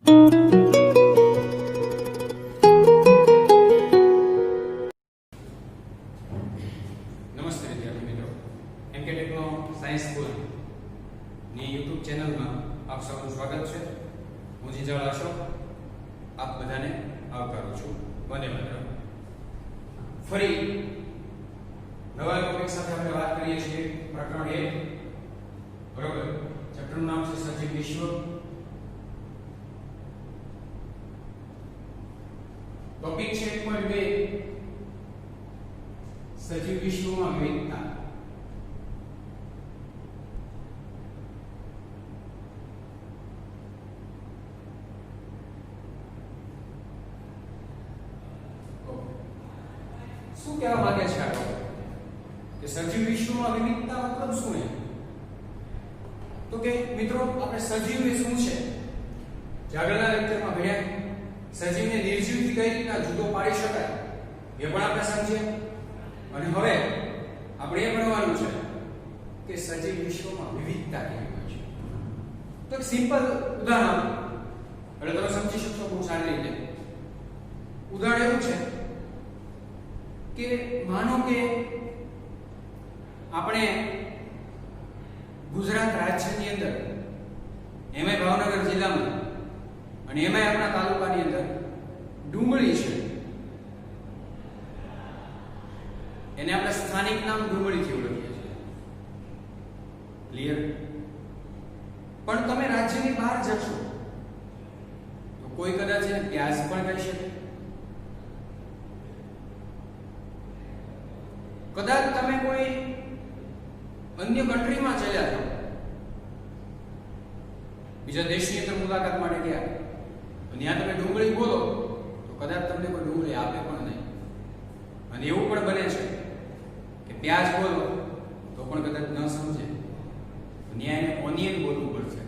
નમસ્તે વિદ્યાર્થી મિત્રો, એમકે ટેકનો સાયન્સ સ્કૂલ ની યુટ્યુબ ચેનલમાં આપ સૌનું સ્વાગત છે. હું જીજાળ અશોક આપ બધાને આવકારું છું. વંદે માતરમ. ફરી નવા ટોપિક સાથે આપણે વાત કરીએ છીએ. પ્રકરણ 1, બરોબર. ચેપ્ટરનું નામ છે સજીવ વિશ્વ. ટોપિક છે 1.2, સજીવ વિશ્વમાં વિવિધતા. શું કહેવા માંગે છે આ ટોપિક કે સજીવ વિશ્વમાં વિવિધતા મતલબ શું છે? તો કે મિત્રો, આપણે સજીવ એ શું છે જે આગળના લેક્ચરમાં ભણ્યા. સજીવને નિર્જીવથી કઈ રીતના જુદો પાડી શકાય એ પણ આપણે સમજ્યા. અને હવે આપણે એ ભણવાનું છે કે સજીવ વિશ્વમાં વિવિધતા કેવી હોય છે. તો એક સિમ્પલ ઉદાહરણ એટલે તમે સમજી શકશો બહુ સારી રીતે. ઉદાહરણ એવું છે કે માનો કે આપણે ગુજરાત રાજ્યની અંદર, એમાંય ભાવનગર જિલ્લામાં અને એમાંય આપણા તાલુકાની અંદર ડુંગળી છે. એને આપણે સ્થાનિક નામ ડુંગળીથી ઓળખીએ છીએ. ક્લિયર? પણ તમે રાજ્યની બહાર જશો તો કોઈ કદાચ એને પ્યાજ પણ કહી શકે. કદાચ તમે કોઈ અન્ય કન્ટ્રીમાં ચાલ્યા જાઓ, બીજા દેશની અંદર મુલાકાત માટે ગયા અને ત્યાં તમે ડુંગળી બોલો તો કદાચ તમને કોઈ ડુંગળી આપે પણ નહીં. અને એવું પણ બને છે કે પ્યાજ બોલો તો પણ કદાચ ન સમજે, ત્યાં એને ઓનિયન બોલવું પડશે.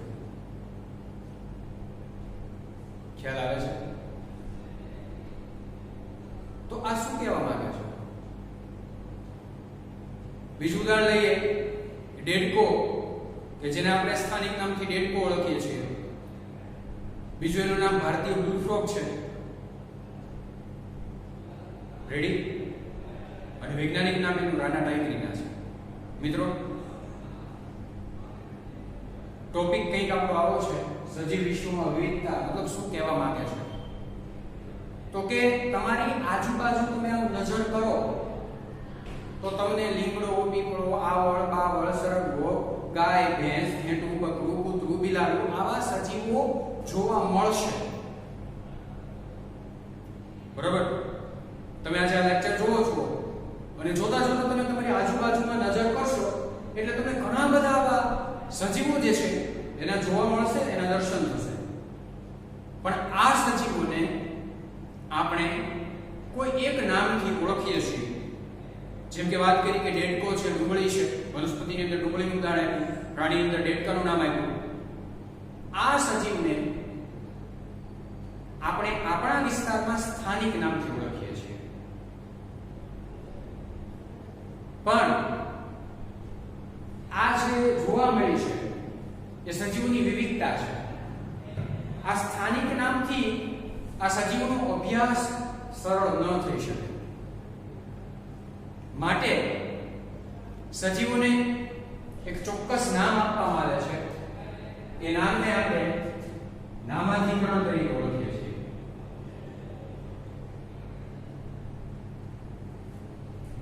ખ્યાલ આવે છે? તો આ શું કહેવા માંગે છે? બીજું ઉદાહરણ લઈએ, ડેડકો, કે જેને આપણે સ્થાનિક નામથી ડેડકો ઓળખીએ છીએ. બીજું એનું નામ ભારતીય બુલફ્રોગ છે. રેડી? અને વૈજ્ઞાનિક નામ એનું રાના ટાઈગ્રીના છે. મિત્રો, ટોપિક કંઈક આપણો આવો છે, સજીવ વિશ્વમાં વિવિધતા મતલબ શું કહેવા માંગે છે. તો કે તમારી આજુબાજુ તમે આવું નજર કરો તો તમને લીમડો, પીપળો, આવળ, બાવળ, સરગવો, ગાય, ભેંસ, ઘેટું, બકરું, કૂતરું, બિલાડું આવા સજીવો જોવા મળશે. બરાબર? તમે આજે આ લેક્ચર જોવો છો અને જોતા જોતા તમે તમારી આજુબાજુમાં નજર કરશો એટલે તમને ઘણા બધા આવા સજીવો જે છે એના જોવા મળશે, એના દર્શન થશે. પણ આ સજીવોને આપણે કોઈ એક નામથી ઓળખીએ છીએ. જેમ કે વાત કરી કે ડેડકો છે, ડુંગળી છે, વનસ્પતિની અંદર ડુંગળીનું ઉદાહરણ આપ્યું, પ્રાણીની અંદર ડેડકાનું નામ આપ્યું. આ સજીવને આપણે આપણા વિસ્તારમાં સ્થાનિક નામથી ઓળખીએ છીએ. પણ આ જે જોવા મળી છે એ સજીવોની વિવિધતા છે. આ સ્થાનિક નામથી આ સજીવોનો અભ્યાસ સરળ ન થઈ શકે. માટે સજીવોને એક ચોક્કસ નામ આપવામાં આવે છે. એ નામને આપણે નામાધિકરણ તરીકે ઓળખીએ છીએ.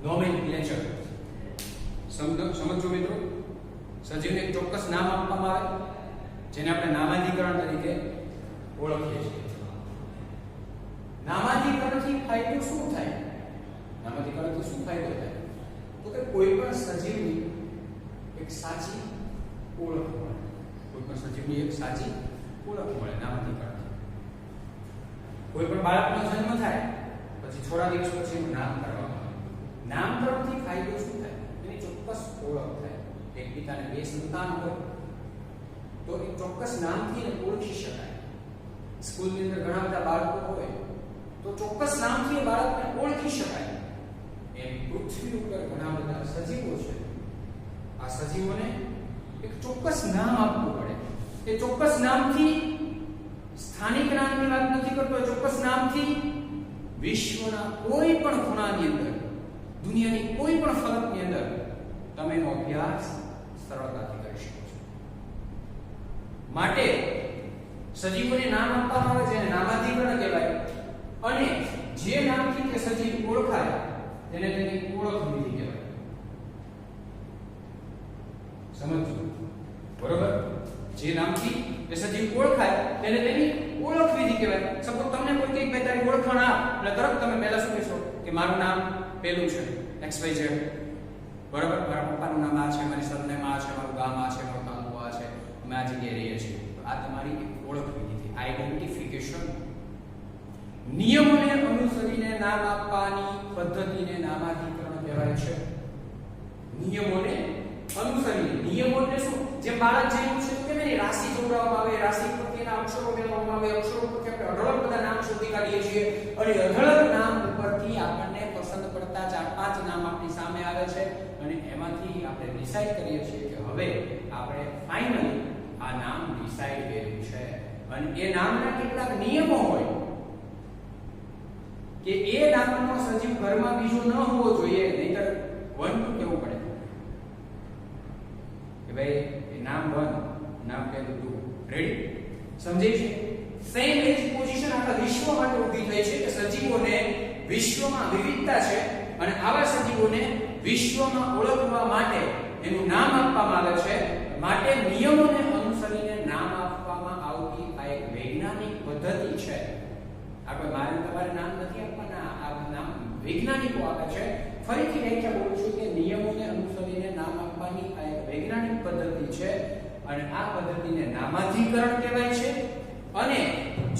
નોમેનક્લેચર. સમજો મિત્રો, સજીવને એક ચોક્કસ નામ આપવામાં આવે જેને આપણે નામાધિકરણ તરીકે ઓળખીએ છીએ. નામાધિકરણથી ફાયદો શું થાય? નામાધિકરણથી શું ફાયદો થાય? તો કે કોઈ પણ સજીવની એક સાચી ઓળખ મળે. કોઈ પણ સજીવની એક સાચી ઓળખ મળે નામાધિકરણથી. કોઈ પણ બાળકનો જન્મ થાય પછી થોડા દિવસ પછી એનું નામ કરવામાં આવે. નામકરણથી ફાયદો શું થાય? એની ચોક્કસ ઓળખ થાય. એક પિતાને બે સંતાન હોય તો એક ચોક્કસ નામથી એને ઓળખી શકાય. સ્કૂલની અંદર ઘણા બધા બાળકો હોય તો ચોક્કસ નામથી બાળકને ઓળખી શકાય. એમ પૃથ્વી ઉપર ઘણા બધા સજીવો છે. આ સજીવોને એક ચોક્કસ નામ આપવું પડે. એ ચોક્કસ નામથી સ્થાનિક નામની વાત નથી કરતો, ચોક્કસ નામથી વિશ્વના કોઈ પણ ખૂણાની અંદર, દુનિયાની કોઈ પણ ફલકની અંદર તમે એનો અભ્યાસ સરળતાથી કરી શકો છો. માટે સજીવોને નામ આપવામાં આવે છે એને નામાધિકરણ કહેવાય, અને જે નામથી તે સજીવ ઓળખાય તેને તેની ઓળખ વિધિ કહેવાય. સમજો બરોબર? જે નામથી તે સજીવ ઓળખાય તેને તેની ઓળખ વિધિ કહેવાય. સપોઝ તમને કોઈ કઈક બે તારી ઓળખાણ આપ એટલે તરત તમે પહેલા શું કહેશો કે મારું નામ પેલું છે XYZ, બરોબર? મારા પપ્પાનું નામ આ છે, મારી સરનેમ આ છે, મારું ગામ આ છે, મારું તાલુકો આ છે, અમે આ જગ્યાએ રહીએ છીએ. આ તમારી ઓળખ વિધિ છે, આઈડેન્ટિફિકેશન. નિયમોને અનુસરીને નામ આપવાની પદ્ધતિને નામાધિકરણ કહેવાય છે. નિયમોને અનુસરીને, નિયમો એટલે શું? જે બાળક જેવું છે કે એની રાશિ જોડવામાં આવે, રાશિ પરથી એના અક્ષરો મેળવવામાં આવે, અક્ષરો પરથી આપણે અઢળક બધા નામ શોધી કાઢીએ છીએ, અને અઢળક નામ ઉપરથી આપણને પસંદ પડતા 4-5 નામ આપણી સામે આવે છે, અને એમાંથી આપણે ડિસાઈડ કરીએ છીએ કે હવે આપણે ફાઇનલી આ નામ ડિસાઈડ કર્યું છે. અને એ નામના કેટલાક નિયમો હોય કે એ નામનો સજીવ ઘરમાં બીજો ન હોવો જોઈએ, નહીતર 1 2 કેવું પડે કે ભાઈ એ નામ 1 નામ પેલું 2. રેડી? સમજાય છે? સેમ એજ પોઝિશન આખા વિશ્વ માટે ઊભી થઈ છે કે સજીવોને વિશ્વમાં વિવિધતા છે, અને આવા સજીવોને વિશ્વમાં ઓળખવા માટે એનું નામ આપવામાં આવે છે. માટે નિયમોને અનુસરીને નામ આપવામાં આવતી આ એક વૈજ્ઞાનિક પદ્ધતિ છે. આપણે મારે તમારે નામ નથી આપવાના, આ નામ વૈજ્ઞાનિકો આપે છે. ફરીથી વ્યાખ્યા બોલું છું કે નિયમોને અનુસરીને નામ આપવાની આ એક વૈજ્ઞાનિક પદ્ધતિ છે, અને આ પદ્ધતિને નામાધિકરણ કહેવાય છે. અને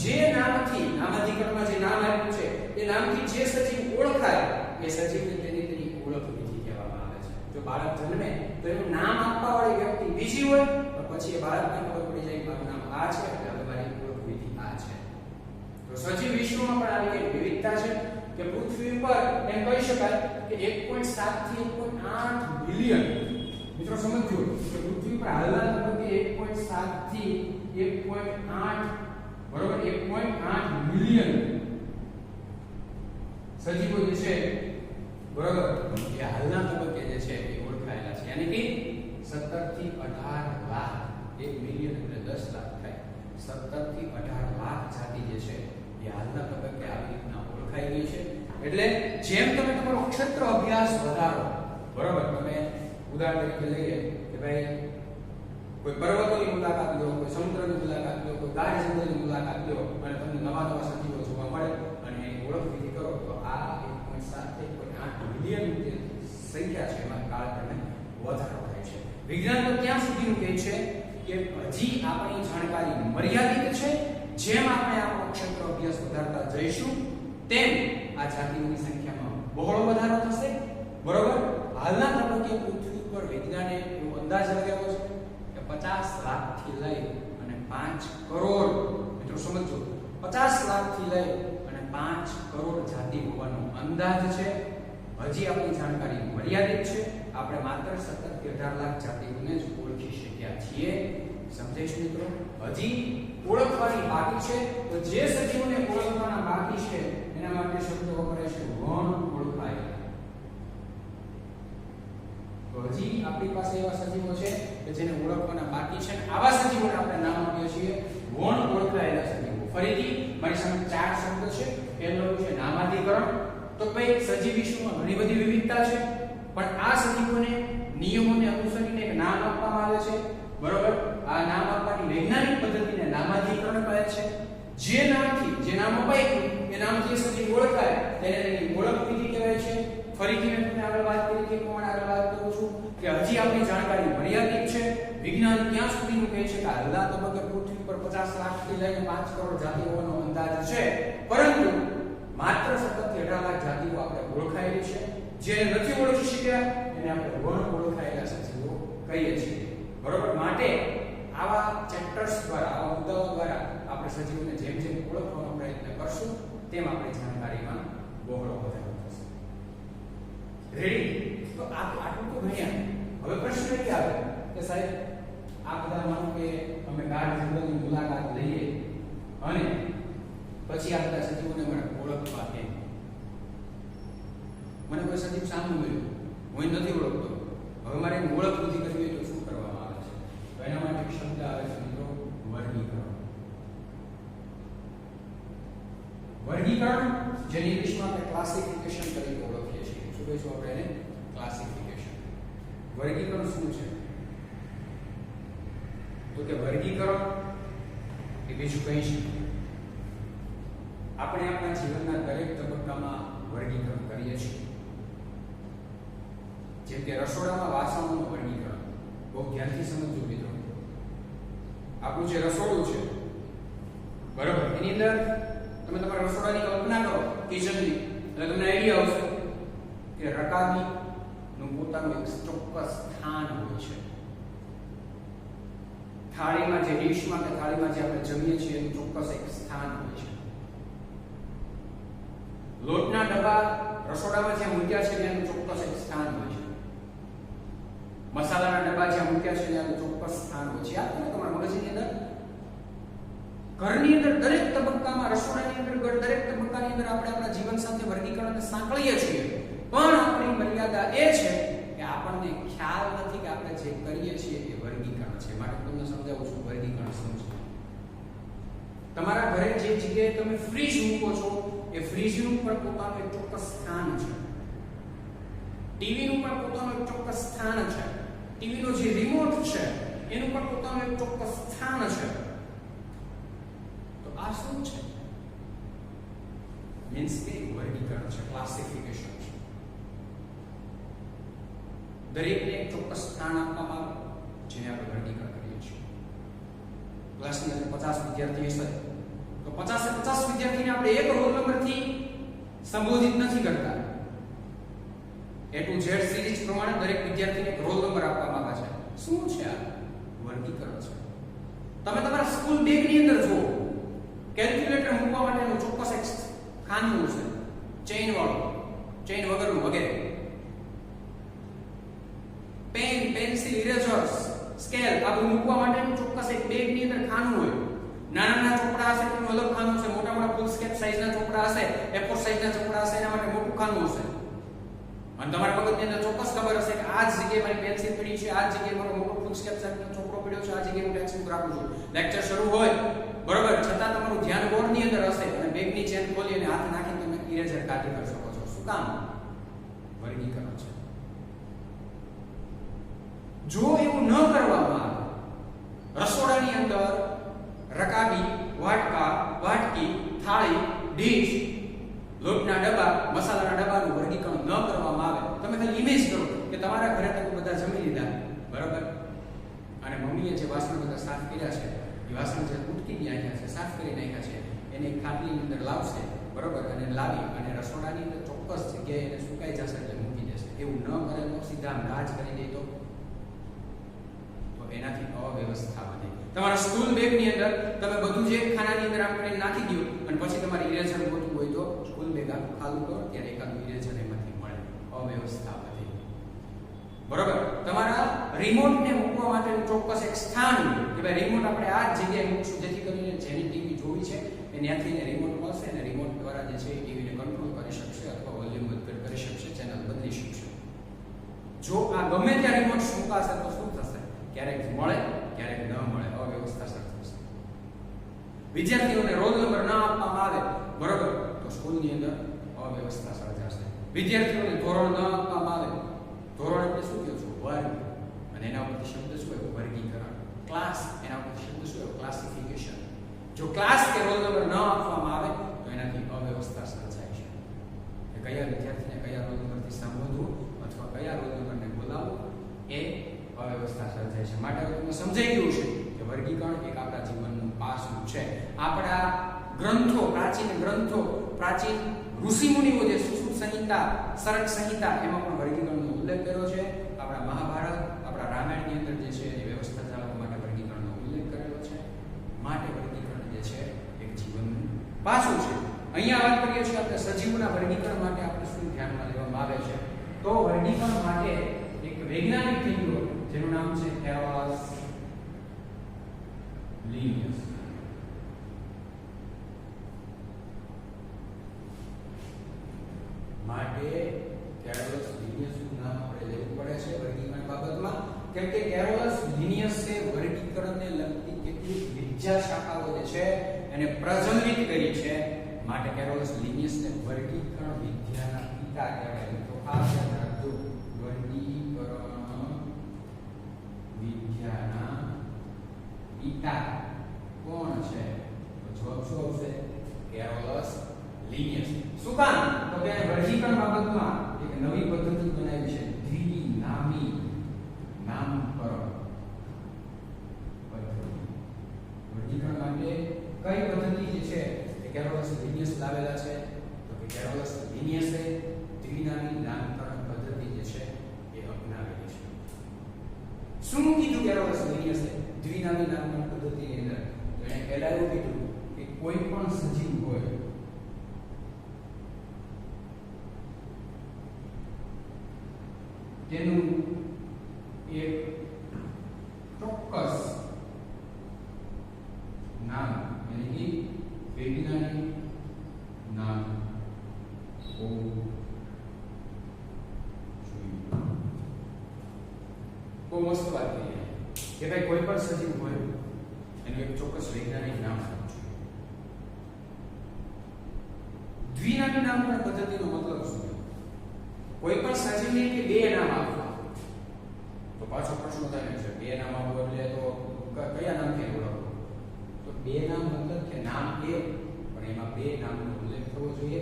જે નામથી, નામાધિકરણમાં જે નામ આપ્યું છે એ નામથી જે સજીવ ઓળખાય એ સજીવને તેની ઓળખ વિધિ કહેવામાં આવે છે. જો બાળક જન્મે તો એનું નામ આપવા વાળી વ્યક્તિ બીજી હોય, તો પછી એ બાળકને ખબર પડી જાય કે મારું નામ આ છે એટલે હવે મારી ઓળખ વિધિ આ છે. તો સજીવ વિશ્વમાં પણ આવી એક વિવિધતા છે કે પૃથ્વી પર એમ કહી શકાય કે 1.7 થી 1.8 બિલિયન, મિત્રો સમજો કે પૃથ્વી પર હાલના તબક્કે 1.7 થી 1.8 બરોબર 1.8 મિલિયન સજીવો જે છે બરોબર એ હાલના તબક્કે જે છે એ ઓળખાયેલા છે. યાની કે 17 થી 18 લાખ, 1 મિલિયન એટલે 10 લાખ થાય, 17 થી 18 લાખ જાતિ જે છે એ હાલના તબક્કે આવી રીતના ઓળખાઈ ગઈ છે. એટલે જેમ તમે તમારો ક્ષેત્ર અભ્યાસ વધારો, બરોબર, તમે ઉદાહરણ તરીકે લઈએ કે ભાઈ કોઈ પર્વતોની મુલાકાત લો, કોઈ સમુદ્રની મુલાકાત લો, કોઈ ગાઢ જંગલની મુલાકાત લો, અને તમને નવા નવા સજીવો જોવા મળે અને એની ઓળખ વિધિ કરો, તો આ 1.7 થી 1.8 મિલિયન જે સંખ્યા છે એમાં કાળક્રમે વધારો થાય છે. વિજ્ઞાન તો ત્યાં સુધીનું કહે છે કે હજી આપણી જાણકારી મર્યાદિત છે. જેમ આપણે આપણો ક્ષેત્ર અભ્યાસ વધારતા જઈશું તેમ આ જાતિઓની સંખ્યામાં બહોળો વધારો થશે. બરોબર? હાલના તબક્કે પૃથ્વી પર વિજ્ઞાને એવો અંદાજ લગાવ્યો છે કે 50 લાખથી લઈ અને 5 કરોડ, મિત્રો સમજો, 50 લાખથી લઈ અને 5 કરોડ જાતિ હોવાનો અંદાજ છે. હજી આપણી જાણકારી મર્યાદિત છે. આપણે માત્ર 17 થી 18 લાખ જાતિઓને જ ઓળખી શક્યા છીએ. સમજાય છે મિત્રો? હજી ઓળખવાની બાકી છે. તો જે સજીવોને ઓળખવાના બાકી છે એના માટે શબ્દ વપરાય છે વણ ઓળખાયેલા. તો હજી આપણી પાસે એવા સજીવો છે કે જેને ઓળખવાના બાકી છે. આવા સજીવોને આપણે નામ આપીએ છીએ વણ ઓળખાયેલા સજીવો. ફરીથી મારી સામે 4 શબ્દ છે. પહેલો છે નામાધિકરણ. તો ભાઈ સજીવ વિશ્વમાં ઘણી બધી વિવિધતા છે, પણ આ સજીવોને નિયમોને અનુસરીને એક નામ આપવામાં આવે છે. બરોબર? આ નામ આપવાની વૈજ્ઞાનિક પદ્ધતિને નામાધિકરણ કહે છે. જે નામ અપાયું એ નામથી સજીવ ઓળખાય તેને તેની ઓળખ વિધિ કહેવાય છે. ફરીથી મેં તમને આગળ વાત કરી કે પ્રમાણે આગળ વાત કરું છું કે હજી આપણી જાણકારી મર્યાદિત છે. વિજ્ઞાન ત્યાં સુધીનું કહે છે કે હાલના તબક્કે પૃથ્વી પર 50 લાખથી લઈને 5 કરોડ જાતિઓનો અંદાજ છે, પરંતુ માત્ર 17 થી 18 લાખ જાતિઓ આપણે ઓળખાયેલી છે. જે નથી ઓળખી શક્યા એને આપણે વણ ઓળખાયેલા સજીવો કહીએ છીએ. બરોબર? માટે આવા ચેપ્ટર્સ દ્વારા, આવા મુદ્દાઓ દ્વારા આપણે સજીવોને જેમ જેમ ઓળખવાનો પ્રયત્ન કરશું તેમ આપણી જાણકારીમાં બહોળો વધારો થશે. રેડી? તો આટલું તો ભણ્યા. હવે પ્રશ્ન એ આવે કે સાહેબ આ બધા માનો કે અમે ગાઢ જંગલની મુલાકાત લઈએ અને પછી આ બધા સજીવોને મને ઓળખવા કેમ. મને કોઈ સજીવ સામું મળ્યું, હું એને નથી ઓળખતો, હવે મારે એની ઓળખ નથી કરવી હોય તો શું કરવામાં આવે છે? તો એના માટે એક શબ્દ આવે છે મિત્રો, વર્ગીકરણ. વર્ગીકરણ જેને ઇંગ્લિશમાં આપણે ક્લાસિફિકેશન તરીકે ઓળખીએ છીએ. શું કહીશું આપણે એને? ક્લાસિફિકેશન. વર્ગીકરણ શું છે? તો કે વર્ગીકરણ એ બીજું કંઈ છે, આપણે આપણા જીવનના દરેક તબક્કામાં વર્ગીકરણ કરીએ છીએ. જેમ કે રસોડામાં વાસણોનું વર્ગીકરણ. બહુ ધ્યાનથી સમજજો મિત્રો. આપણું જે રસોડું છે, બરાબર, એની અંદર તમે તમારા રસોડાની કલ્પના કરો, કિચનની, એટલે તમને આઈડિયા આવશે કે રકાબીનું પોતાનું એક ચોક્કસ સ્થાન હોય છે. થાળીમાં જે ડીશમાં કે થાળીમાં જે આપણે જમીએ છીએ એનું ચોક્કસ એક સ્થાન હોય છે. લોટના ડબ્બા રસોડામાં જ્યાં મૂક્યા છે એનું ચોક્કસ એક સ્થાન હોય છે. મસાલાના ડબ્બા જ્યાં મૂક્યા છે એનું ચોક્કસ સ્થાન હોય છે. યાદ કરો તમારા મગજની અંદર. ઘરની અંદર દરેક તબક્કામાં, રસોડાની અંદર દરેક તબક્કાની અંદર આપણે આપણા જીવન સાથે વર્ગીકરણને સાંકળીએ છીએ. પણ આપણી મર્યાદા એ છે કે આપણને ખ્યાલ નથી કે આપણે જે કરીએ છીએ એ વર્ગીકરણ છે. માટે તમને સમજાવું છું વર્ગીકરણ શું છે. તમારા ઘરે જે જગ્યાએ તમે ફ્રીજ મૂકો છો એ ફ્રીજનું પણ પોતાનું એક ચોક્કસ સ્થાન છે. ટીવીનું પણ પોતાનું એક ચોક્કસ સ્થાન છે. ટીવીનો જે રિમોટ છે એનું પણ પોતાનું એક ચોક્કસ સ્થાન છે. તો આ શું છે? મીન્સ કે વર્ગીકરણ છે, ક્લાસિફિકેશન છે. દરેકને એક ચોક્કસ સ્થાન આપવામાં આવે જેને આપણે વર્ગીકરણ કરીએ છીએ. ક્લાસની અંદર 50 વિદ્યાર્થી હશે તો 50 વિદ્યાર્થીને આપણે એક રોલ નંબરથી સંબોધિત નથી કરતા. A to Z સિરીઝ પ્રમાણે દરેક વિદ્યાર્થીને એક રોલ નંબર આપવામાં આવે છે. શું છે આ? વર્ગીકરણ છે. તમે તમારા સ્કૂલ બેગની અંદર જુઓ, કેલ્ક્યુલેટર મૂકવા માટેનું ચોક્કસ એક ખાનું છે, ચેઇન વાળું, ચેઇન વગરનું વગેરે. પેન, પેન્સિલ, ઇરેઝર્સ, સ્કેલ આ બધું મૂકવા માટેનું ચોક્કસ એક બેગની અંદર ખાનું હોય. નાના ચોપડા હશે તેનું અલગ ખાનું છે. મોટા ફૂલ સ્કેપ સાઈઝના ચોપડા હશે, A4 સાઈઝના ચોપડા હશે, એના માટે મોટું ખાનું હશે. અને તમારા મગજની અંદર ચોક્કસ ખબર હશે કે આ જ જગ્યાએ મારી પેન્સિલ પડી છે, આ જ જગ્યાએ મારો મોટો ફૂલ સ્કેપ સાઈઝનો ચોપડો પડ્યો છે, આ જગ્યાએ હું ટેક્સ્ટબુક રાખું છું. લેક્ચર શરૂ હોય બરોબર, છતાં તમારું ધ્યાન બોર્ડની અંદર હશે અને બેગની ચેન ખોલી અને હાથ નાખીને તમે ઇરેઝર કાઢી કરી શકો છો. શું કામ? વર્ગીકરણ છે. જો એવું ન કરવામાં આવે, રસોડાની અંદર રકાબી, વાટકા, વાટકી, થાળી, ડીશ, લોટના ડબ્બા, મસાલાના ડબ્બાનું વર્ગીકરણ ન કરવામાં આવે, તમે ખાલી ઇમેજ કરો કે તમારા ઘરે તમે બધા જમી લીધા, બરાબર, અને મમ્મીએ જે વાસણ બધા સાફ કર્યા છે એ વાસણ જે ઉટકી નાખ્યા છે, સાફ કરી નાખ્યા છે, એને એક ખાટલીની અંદર લાવશે, બરાબર, અને લાવી અને રસોડાની અંદર ચોક્કસ જગ્યાએ એને સુકાઈ જશે એટલે મૂકી દેશે. એવું ન કરે તો સીધા રાજ કરી દે તો એનાથી અવ્યવસ્થા વધે. તમારા સ્કૂલ બેગની અંદર તમે બધું જે ખાનાની અંદર આપણે નાખી દો અને પછી તમારે ઇરેઝર ગોતવું હોય તો સ્કૂલ બેગ આખું ખાલી કરો ત્યારે એકાદું ઇરેઝર એમાંથી મળે. અવ્યવસ્થા વધે. બરોબર, તમારા રિમોટને મૂકવા માટેનું ચોક્કસ એક સ્થાન કે ભાઈ રિમોટ આપણે આ જ જગ્યાએ મૂકશું જેથી કરીને જેની ટીવી જોવી છે એ ત્યાંથી એને રિમોટ મળશે અને રિમોટ દ્વારા જે છે એ ટીવીને કંટ્રોલ કરી શકશે અથવા વોલ્યુમ બંધ કરી શકશે, ચેનલ બદલી શકશે. જો આ ગમે ત્યાં રિમોટ મૂકાશે તો શું થશે? ક્યારેક મળે, ક્યારેક ન મળે, અવ્યવસ્થા સર્જાશે. વિદ્યાર્થીઓને રોલ નંબર ન આપવામાં આવે, બરોબર, તો સ્કૂલની અંદર અવ્યવસ્થા સર્જાશે. વિદ્યાર્થીઓને ધોરણ ન આપવામાં આવે, ધોરણ એટલે શું કહો છો? વર્ગ, અને એના ઉપરથી શબ્દ શું હોય? વર્ગીકરણ. ક્લાસ, એના ઉપરથી શબ્દ શું હોય? ક્લાસિફિકેશન. જો ક્લાસ કે રોલ નંબર ન આપવામાં આવે તો એનાથી અવ્યવસ્થા સર્જાય છે. કે કયા વિદ્યાર્થીને કયા રોલ નંબરથી સંબોધવું અથવા કયા રોલ નંબરને બોલાવવું એ અવ્યવસ્થા સર્જાય છે. માટે તમને સમજાઈ ગયું છે કે વર્ગીકરણ એક આપણા જીવનનું પાસું છે. આપણા ગ્રંથો, પ્રાચીન ઋષિમુનિઓ જે સુશ્રુત સંહિતા, સરક સંહિતા એમાં પણ વર્ગીકરણનો ઉલ્લેખ કર્યો છે. આપણા મહાભારત, આપણા રામાયણની અંદર જે છે એ વ્યવસ્થા જાળવવા માટે વર્ગીકરણનો ઉલ્લેખ કરેલો છે. માટે વર્ગીકરણ જે છે એક જીવનનું પાસું છે. અહીંયા વાત કરીએ છીએ આપણે સજીવોના વર્ગીકરણ માટે આપણે શું ધ્યાનમાં લેવામાં આવે છે. તો વર્ગીકરણ માટે એક વૈજ્ઞાનિક થઈ ગયો જેનું નામ છે એવાસ લિનિયસ. માટે કેરોલસ લિનિયસનું નામ આપણે લેવું પડે છે વર્ગીકરણ બાબતમાં, કેમ કે કેરોલસ લિનિયસે વર્ગીકરણને લગતી કેટલીક વિદ્યા શાખાઓ જે છે એને પ્રજ્વલિત કરી છે, માટે કેરોલસ લિનિયસને વર્ગીકરણ વિદ્યાના પિતા કહેવાય. તો આ યાદ રાખજો, વર્ગીકરણ વિદ્યાના પિતા કોણ છે? તો જવાબ શું આવશે? Carolus Linnaeus. શું કામ? તો કે વર્ગીકરણ બાબતમાં એક નવી પદ્ધતિ બનાવી છે, દ્વિનામી નામકરણ પદ્ધતિ. વર્ગીકરણ માટે કઈ પદ્ધતિ જે છે એ કેરોલસ લિનિયસ લાવેલા છે? તો કે કેરોલસ લિનિયસે દ્વિનામી નામકરણ પદ્ધતિ જે છે એ અપનાવેલી છે. શું કીધું કેરોલસ લિનિયસે દ્વિનામી નામકરણ પદ્ધતિની અંદર? એણે પહેલા એવું કીધું કે કોઈ પણ સજીવ હોય તેનું એક ચોક્કસ નામ એટલે કે વૈજ્ઞાનિક નામ હોવું જોઈએ. બહુ મસ્ત વાત કરી કે ભાઈ કોઈ પણ સજીવ હોય એનું એક ચોક્કસ વૈજ્ઞાનિક નામ હોવું જોઈએ. દ્વિનામી નામકરણ પદ્ધતિનો મતલબ શું? કોઈ પણ સજીવને કે બે નામ આપવા. તો પાછો પ્રશ્ન થાય છે, બે નામ આપો એટલે તો કયા નામથી ઓળખવું? તો બે નામ મતલબ કે નામ એક પણ એમાં બે નામનો ઉલ્લેખ થવો જોઈએ,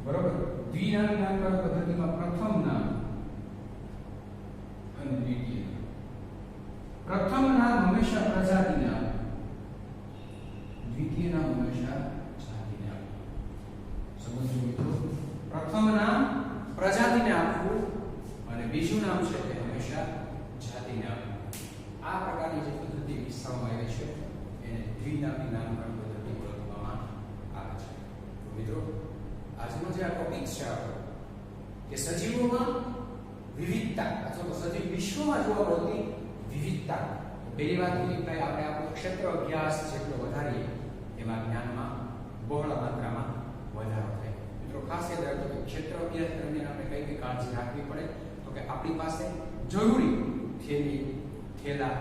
બરોબર? દ્વિનામી નામકરણ પદ્ધતિમાં પ્રથમ નામ અને દ્વિતીય નામ. પ્રથમ નામ હંમેશા પ્રજાતિ નામ, દ્વિતીય નામ હંમેશા જાતિ નામ. સમજો મિત્રો, પ્રથમ નામ પ્રજાતિને આપવું અને બીજું નામ છે તે હંમેશા જાતિને આપવું. આ પ્રકારની જે પદ્ધતિ વિકસાવવામાં આવી છે એને દ્વિનામી નામકરણ પદ્ધતિ ઓળખવામાં આવે છે. તો મિત્રો, આજનો જે આ ટોપિક છે આપણો કે સજીવોમાં વિવિધતા અથવા તો સજીવ વિશ્વમાં જોવા મળતી વિવિધતા. પહેલી વાત એ કે આપણે આપણો ક્ષેત્ર અભ્યાસ જેટલો વધારીએ એમાં જ્ઞાનમાં બહોળા માત્રામાં વધારો થાય. મિત્રો ખાસ યાદ રાખજો કે ક્ષેત્ર અભ્યાસ દરમિયાન આપણે કઈ કઈ કાળજી રાખવી પડે? તો કે આપણી પાસે જરૂરી થેલી, થેલા,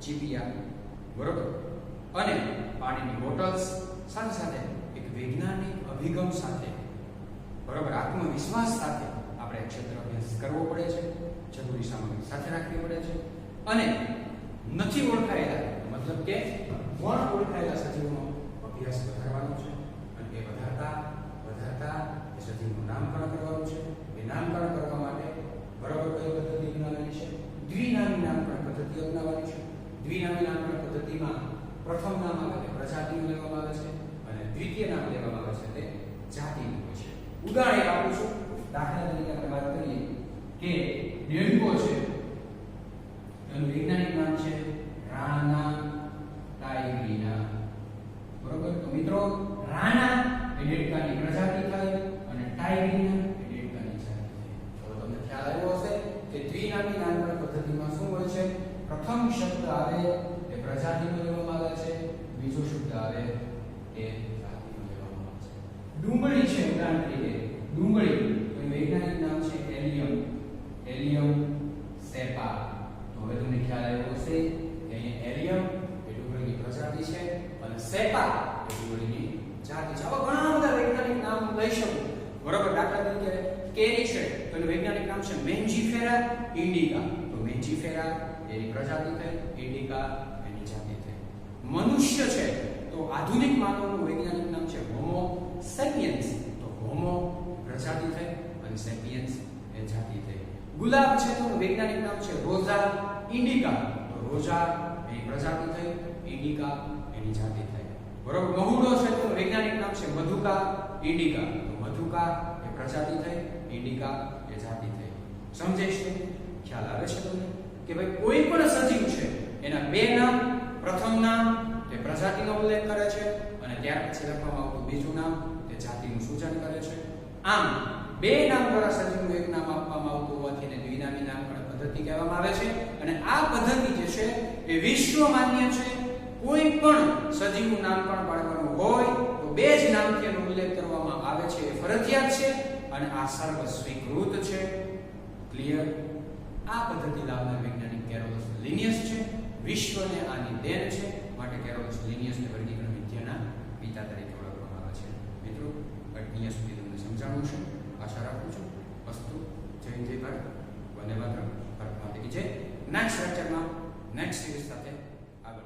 ચીપિયા, બરોબર, અને પાણીની બોટલ્સ, સાથે સાથે એક વૈજ્ઞાનિક અભિગમ સાથે, બરોબર, આત્મવિશ્વાસ સાથે આપણે ક્ષેત્ર અભ્યાસ કરવો પડે છે. જરૂરી સામગ્રી સાથે રાખવી પડે છે અને નથી ઓળખાયેલા મતલબ કે કોણ ઓળખાયેલા સજીવનો અભ્યાસ વધારવાનો છે અને એ વધારતા એ સજીવનું નામકરણ કરવાનું છે. એ નામકરણ કરવા માટે બરાબર કઈ પદ્ધતિ અપનાવવાની છે? દ્વિનામી નામકરણ પદ્ધતિ અપનાવવાની છે. દ્વિનામી નામકરણ પદ્ધતિમાં પ્રથમ નામ આવે તે પ્રજાતિનું લેવામાં આવે છે અને દ્વિતીય નામ લેવામાં આવે છે તે જાતિનું હોય છે. ઉદાહરણ આપું છું. દાખલા તરીકે આપણે વાત કરીએ કે ડેન્કો છે, એનું વૈજ્ઞાનિક નામ છે રાના ટાઇગ્રીના, બરોબર. તો મિત્રો, રાના એ ડેડકાની પ્રજાતિ થાય અને ટાઇગ્રીના એ ડેડકાની જાતિ થાય. તો તમને ખ્યાલ આવ્યો હશે કે દ્વિનામી નામકરણ પદ્ધતિમાં શું હોય છે? પ્રથમ શબ્દ આવે એ પ્રજાતિનો લેવામાં આવે છે, બીજો શબ્દ આવે એ જાતિનો લેવામાં આવે છે. ડુંગળી છે, ઉદાહરણ તરીકે ડુંગળી, તો વૈજ્ઞાનિક નામ છે એલિયમ સેપા. તો હવે તમને ખ્યાલ આવ્યો હશે કે અહીંયા એલિયમ એ ડુંગળીની પ્રજાતિ છે અને સેપા એ ડુંગળીની જાતિ છે. આવા ઘણા બધા વૈજ્ઞાનિક નામ લઈ શકું, બરોબર. દાખલા તરીકે કેરી છે, તો એનું વૈજ્ઞાનિક નામ છે મેન્જીફેરા ઇન્ડિકા. તો મેન્જીફેરા એની પ્રજાતિ થઈ, ઇન્ડિકા એની જાતિ થઈ. મનુષ્ય છે, તો આધુનિક માનવનું વૈજ્ઞાનિક નામ છે હોમો સેપિયન્સ. તો હોમો પ્રજાતિ થઈ અને સેપિયન્સ એ જાતિ થઈ. ગુલાબ છે, તો વૈજ્ઞાનિક નામ છે રોઝા ઇન્ડિકા. તો રોઝા એની પ્રજાતિ થઈ, ઇન્ડિકા એની જાતિ થઈ, બરોબર. મહુડો છે, તો વૈજ્ઞાનિક નામ છે મધુકા ઇન્ડિકા. તો મધુકા એ પ્રજાતિ થઈ, ઇન્ડિકા એ જાતિ થઈ. સમજાય છે? ખ્યાલ આવે છે તમને કે ભાઈ કોઈ પણ સજીવ છે એના બે નામ, પ્રથમ નામ તે પ્રજાતિનો ઉલ્લેખ કરે છે અને ત્યાર પછી લખવામાં આવતું બીજું નામ તે જાતિનું સૂચન કરે છે. આમ બે નામ દ્વારા સજીવનું એક નામ આપવામાં આવતું હોવાથી એને દ્વિનામી નામકરણ પદ્ધતિ કહેવામાં આવે છે અને આ પદ્ધતિ જે છે એ વિશ્વ માન્ય છે. કોઈ પણ સજીવનું નામકરણ પાડવાનું હોય તો બે જ નામથી એનો ઉલ્લેખ કરવામાં આવે છે, એ ફરજિયાત છે અને આ સર્વ સ્વીકૃત છે. ક્લિયર? આ પદ્ધતિ લાવનાર વૈજ્ઞાનિક કેરોલસ લિનિયસ છે. વિશ્વને આની દેન છે, માટે કેરોલસ લિનિયસને વર્ગીકરણ વિદ્યાના પિતા તરીકે ઓળખવામાં આવે છે. મિત્રો, અહીંયા સુધી તમને સમજાણું છે, આશા રાખું છું. અસ્તુ. જય હિન્દ, જય ભારત, વંદે માતરમ, ભારત માતા કી જય. નેક્સ્ટ લેક્ચરમાં નેક્સ્ટ સિરીઝ સાથે આગળ